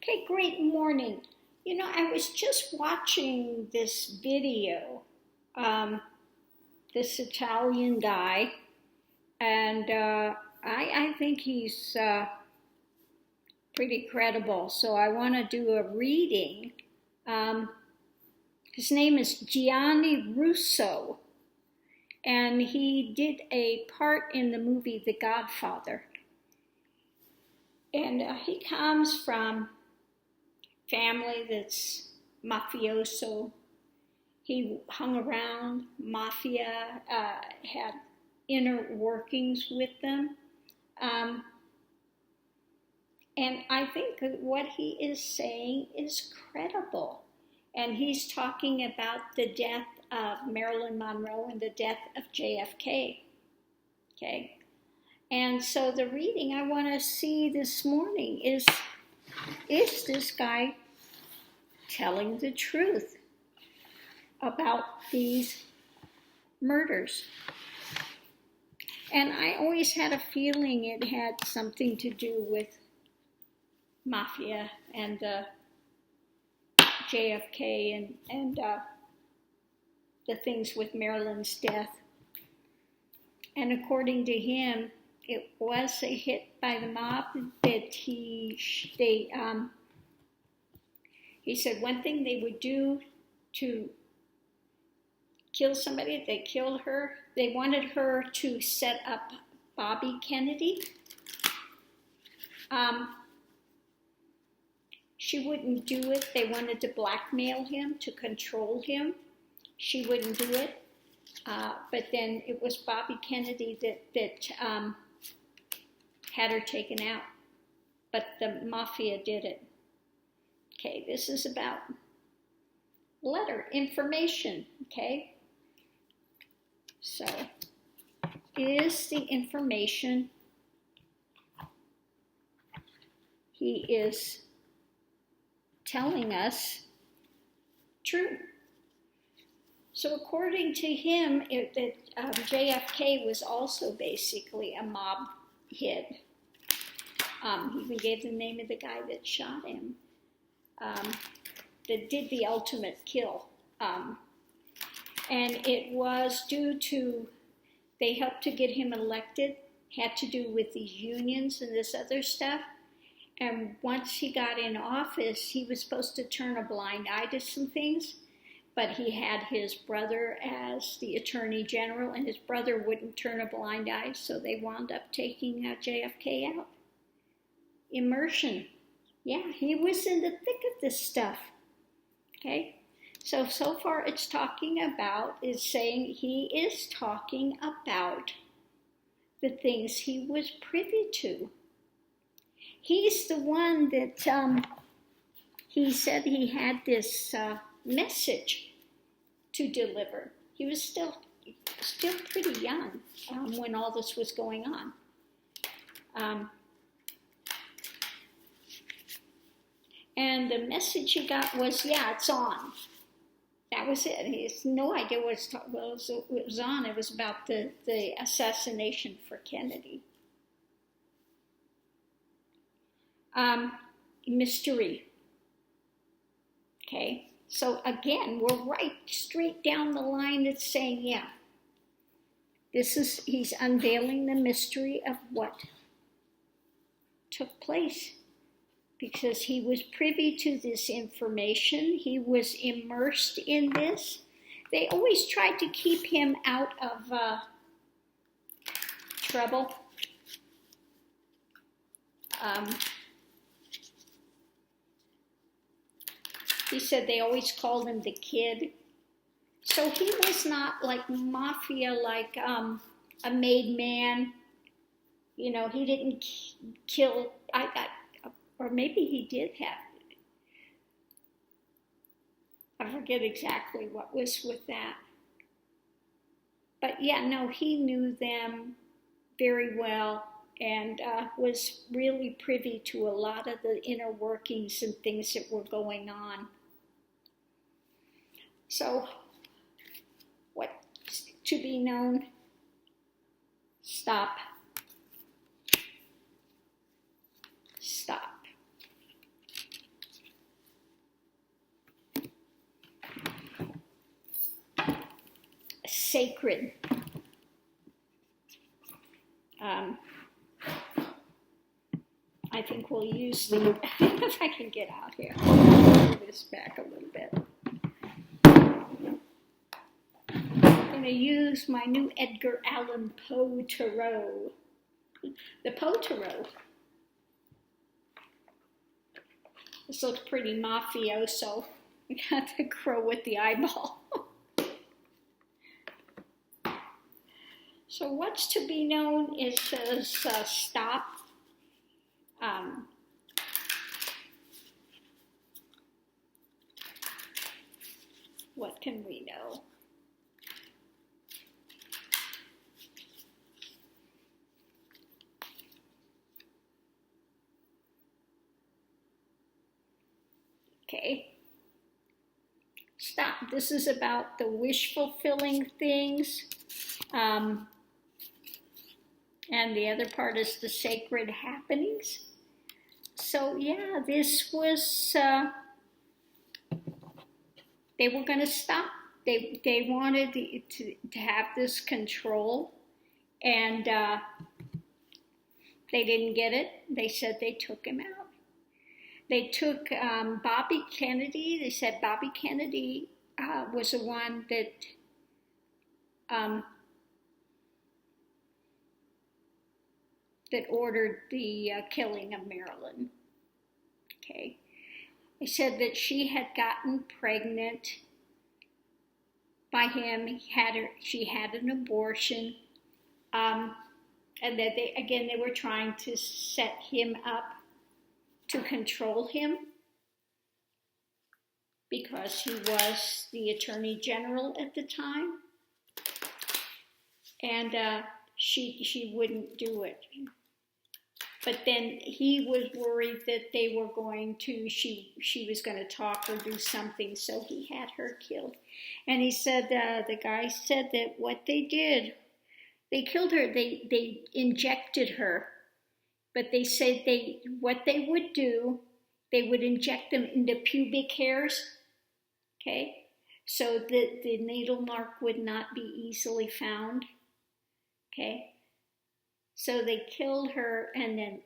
Okay, great morning. You know, I was just watching this video, this Italian guy, and I think he's pretty credible. So I want to do a reading. His name is Giani Russo, and he did a part in the movie The Godfather. And he comes from family that's mafioso. He hung around mafia, had inner workings with them. And I think that what he is saying is credible. And he's talking about the death of Marilyn Monroe and the death of JFK. Okay? And so the reading I want to see this morning is this guy telling the truth about these murders? And I always had a feeling it had something to do with mafia and JFK and the things with Marilyn's death. And according to him, it was a hit by the mob that he said one thing they would do to kill somebody, they killed her. They wanted her to set up Bobby Kennedy. She wouldn't do it. They wanted to blackmail him, to control him. She wouldn't do it. But then it was Bobby Kennedy that had her taken out. But the mafia did it. Okay, this is about letter information, okay? So, is the information he is telling us true? So according to him, JFK was also basically a mob hit. He even gave the name of the guy that shot him, that did the ultimate kill. And it was due to, they helped to get him elected, had to do with these unions and this other stuff. And once he got in office, he was supposed to turn a blind eye to some things, but he had his brother as the attorney general, and his brother wouldn't turn a blind eye, so they wound up taking JFK out. Immersion. Yeah, he was in the thick of this stuff. Okay? So far it's talking about, is saying he is talking about the things he was privy to. He's the one that he said he had this message to deliver. He was still pretty young when all this was going on. And the message he got was, yeah, it's on. That was it. He has no idea what it was on. It was about the assassination for Kennedy. Mystery. Okay, so again, we're right straight down the line. It's saying, yeah, he's unveiling the mystery of what took place, because he was privy to this information. He was immersed in this. They always tried to keep him out of trouble. He said they always called him the kid. So he was not like mafia, like a made man. You know, he didn't kill, or maybe he did have. I forget exactly what was with that. But yeah, no, he knew them very well and was really privy to a lot of the inner workings and things that were going on. So, what's to be known? Stop. Stop. sacred. I think we'll use the, if I can get out here, I'll move this back a little bit. I'm going to use my new Edgar Allan Poe Tarot. The Poe Tarot. This looks pretty mafioso. We got the crow with the eyeball. So what's to be known, it says stop. What can we know? Okay. Stop. This is about the wish fulfilling things. And the other part is the sacred happenings. So yeah, this was, they were going to stop. They wanted to have this control, and they didn't get it. They said they took him out. They took Bobby Kennedy. They said Bobby Kennedy was the one that that ordered the killing of Marilyn. Okay. They said that she had gotten pregnant by him. She had an abortion, and that they were trying to set him up to control him because he was the Attorney General at the time, and she wouldn't do it. But then he was worried that they were going to, she was going to talk or do something, so he had her killed. And he said, the guy said that what they did, they killed her, they injected her. But they said what they would do, they would inject them into pubic hairs, okay? So that the needle mark would not be easily found, okay? So they killed her and then,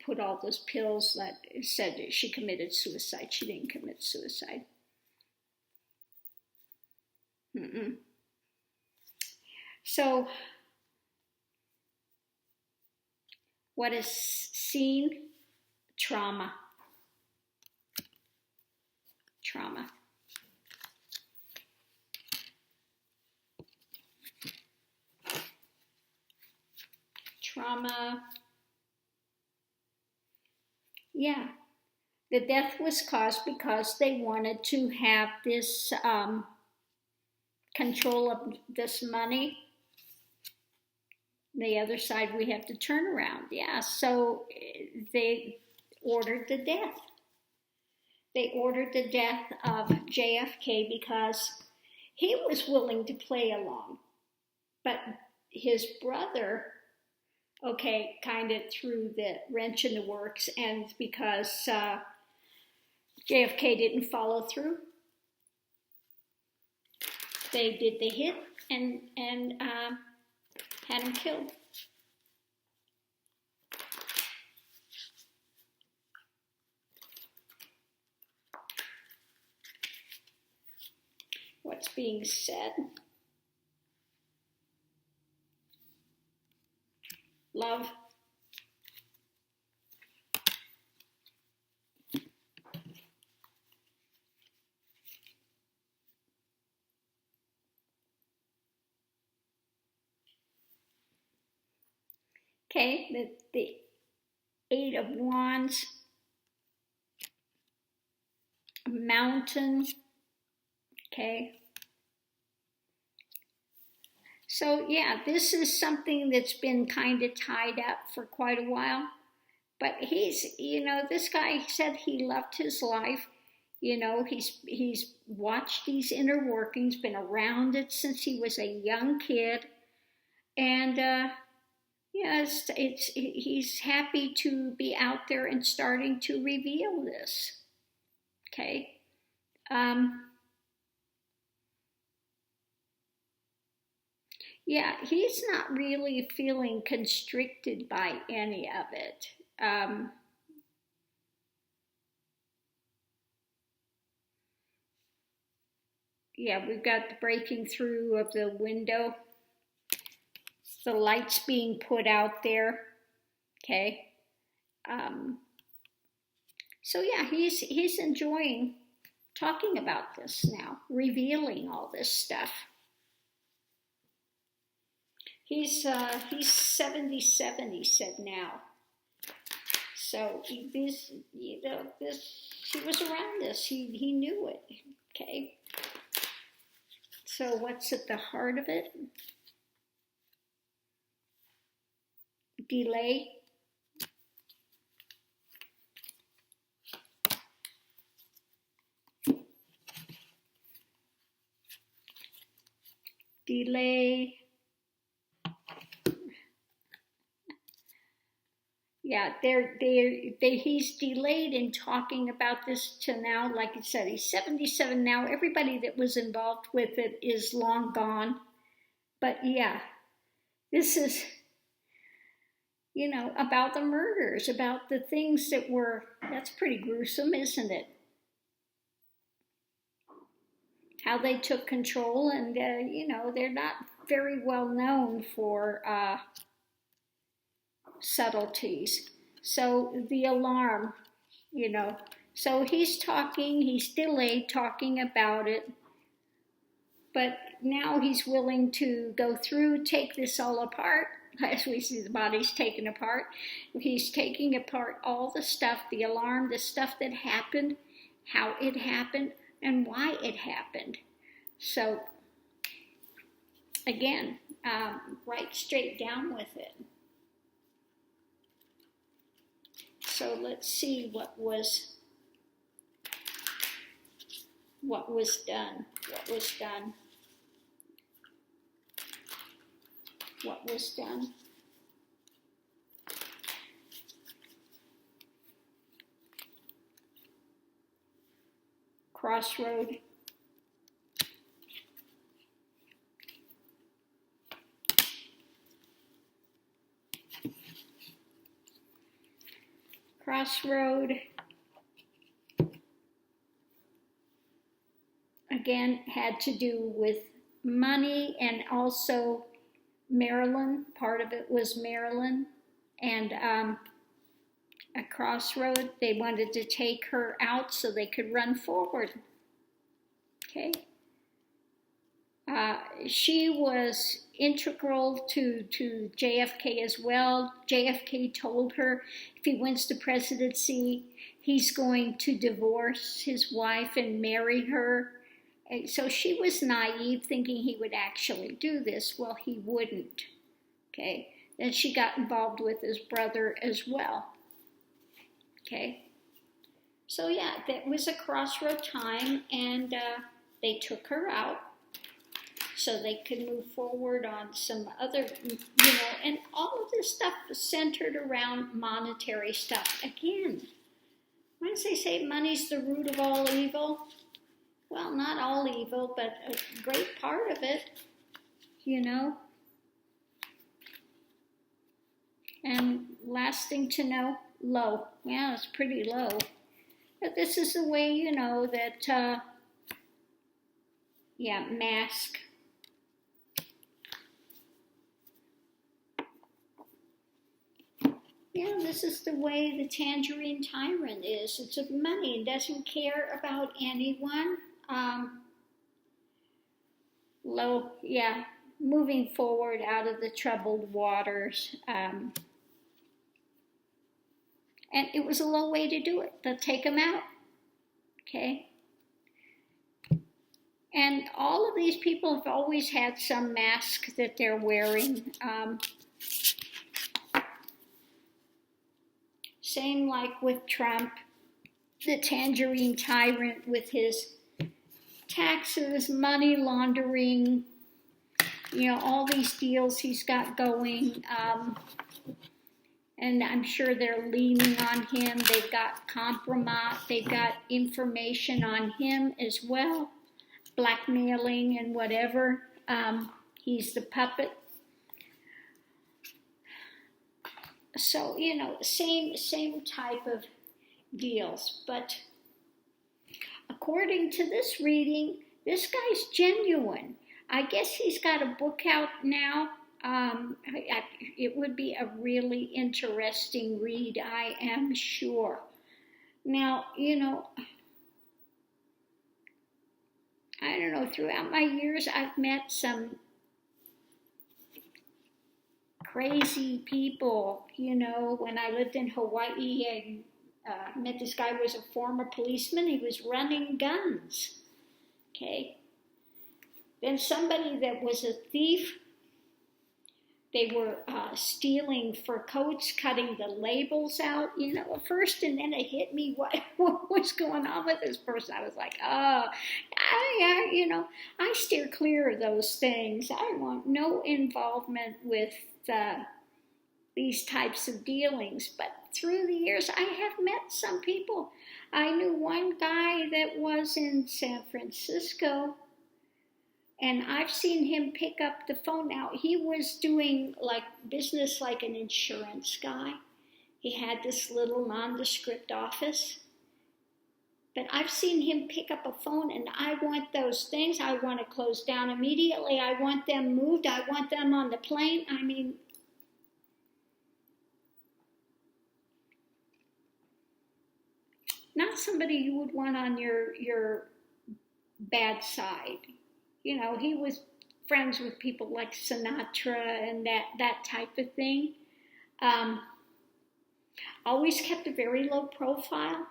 put all those pills that said that she committed suicide. She didn't commit suicide. So, what is seen? Trauma. Trauma. Trauma. Yeah. The death was caused because they wanted to have this control of this money. The other side, we have to turn around. Yeah, so they ordered the death. They ordered the death of JFK because he was willing to play along. But his brother, kind of threw the wrench in the works, and because JFK didn't follow through, they did the hit and had him killed. What's being said? Love. Okay, the Eight of Wands, a mountain, okay. So yeah, this is something that's been kind of tied up for quite a while. But he's, this guy said he loved his life. He's watched these inner workings, been around it since he was a young kid. And he's happy to be out there and starting to reveal this. Okay. Yeah, he's not really feeling constricted by any of it. Yeah, we've got the breaking through of the window, the lights being put out there. Okay. So yeah, he's enjoying talking about this now, revealing all this stuff. He's 77, he said now. So this, he was around this. He knew it. Okay. So what's at the heart of it? Delay. Delay. Yeah, he's delayed in talking about this to now. Like I said, he's 77 now. Everybody that was involved with it is long gone. But yeah, this is, about the murders, about the things that were, that's pretty gruesome, isn't it? How they took control, and, they're not very well known for subtleties. So the alarm, so he's delayed talking about it, but now he's willing to go through, take this all apart. As we see the body's taken apart, he's taking apart all the stuff, the alarm, the stuff that happened, how it happened, and why it happened. So again, right straight down with it. So let's see what was done. Crossroad. Crossroad, again, had to do with money, and also Marilyn. Part of it was Marilyn, and a crossroad. They wanted to take her out so they could run forward. Okay. She was integral to JFK as well. JFK told her if he wins the presidency, he's going to divorce his wife and marry her. And so she was naive, thinking he would actually do this. Well, he wouldn't. Okay. Then she got involved with his brother as well. Okay. So yeah, that was a crossroad time, and they took her out so they could move forward on some other, and all of this stuff was centered around monetary stuff. Again, once they say money's the root of all evil, well, not all evil, but a great part of it, And last thing to know, low. Yeah, it's pretty low. But this is the way, that, mask. Yeah, this is the way the tangerine tyrant is. It's of money and doesn't care about anyone. Low, yeah, moving forward out of the troubled waters. And it was a low way to do it. They'll take them out. Okay? And all of these people have always had some mask that they're wearing. Same like with Trump, the tangerine tyrant with his taxes, money laundering, all these deals he's got going. And I'm sure they're leaning on him. They've got compromise. They've got information on him as well, blackmailing and whatever. He's the puppet So, same type of deals. But according to this reading, this guy's genuine. I guess he's got a book out now. It would be a really interesting read, I am sure. Now, I don't know, throughout my years, I've met some crazy people. When I lived in Hawaii, I met this guy who was a former policeman. He was running guns. Okay. Then somebody that was a thief. They were stealing fur coats, cutting the labels out, at first, and then it hit me what was going on with this person. I was like, I steer clear of those things. I want no involvement with these types of dealings. But through the years, I have met some people. I knew one guy that was in San Francisco, and I've seen him pick up the phone. Now, he was doing business like an insurance guy. He had this little nondescript office. But I've seen him pick up a phone, and I want those things. I want to close down immediately. I want them moved. I want them on the plane. I mean, not somebody you would want on your bad side. He was friends with people like Sinatra and that type of thing. Always kept a very low profile.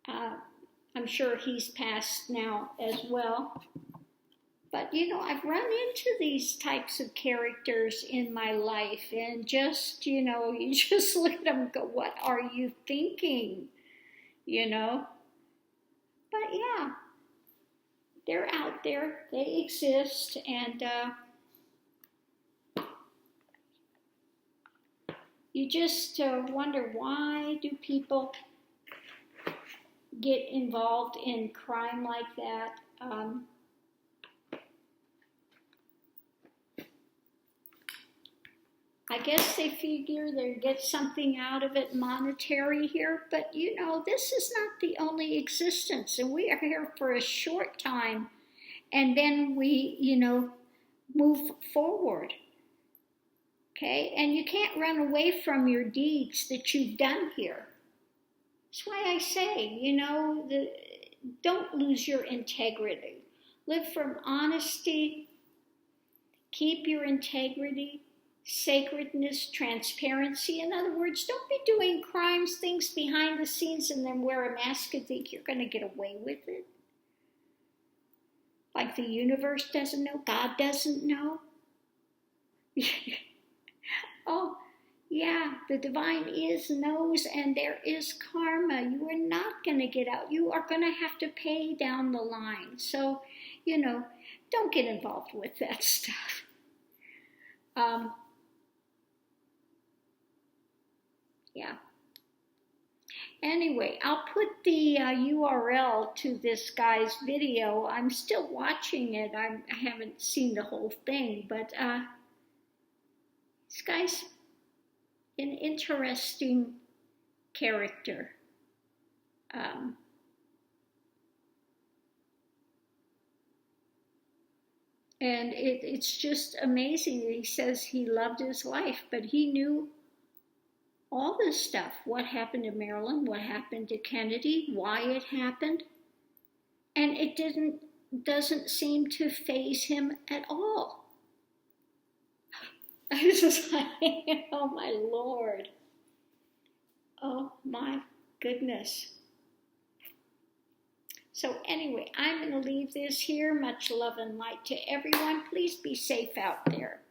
I'm sure he's passed now as well. But, I've run into these types of characters in my life, and just, you just look at them and go, what are you thinking? But yeah, they're out there, they exist, and you just wonder, why do people get involved in crime like that? I guess they figure they'll get something out of it monetary here, but this is not the only existence, and we are here for a short time, and then we, move forward. Okay? And you can't run away from your deeds that you've done here. That's why I say, don't lose your integrity. Live from honesty, keep your integrity, sacredness, transparency. In other words, don't be doing crimes, things behind the scenes, and then wear a mask and think you're going to get away with it. Like the universe doesn't know, God doesn't know. Oh, yeah, the divine knows, and there is karma. You are not going to get out. You are going to have to pay down the line. So, don't get involved with that stuff. Yeah. Anyway, I'll put the URL to this guy's video. I'm still watching it. I haven't seen the whole thing, but this guy's an interesting character. And it's just amazing that he says he loved his life, but he knew all this stuff. What happened to Marilyn, what happened to Kennedy, why it happened. And it doesn't seem to faze him at all. I was just like, oh my Lord. Oh my goodness. So anyway, I'm going to leave this here. Much love and light to everyone. Please be safe out there.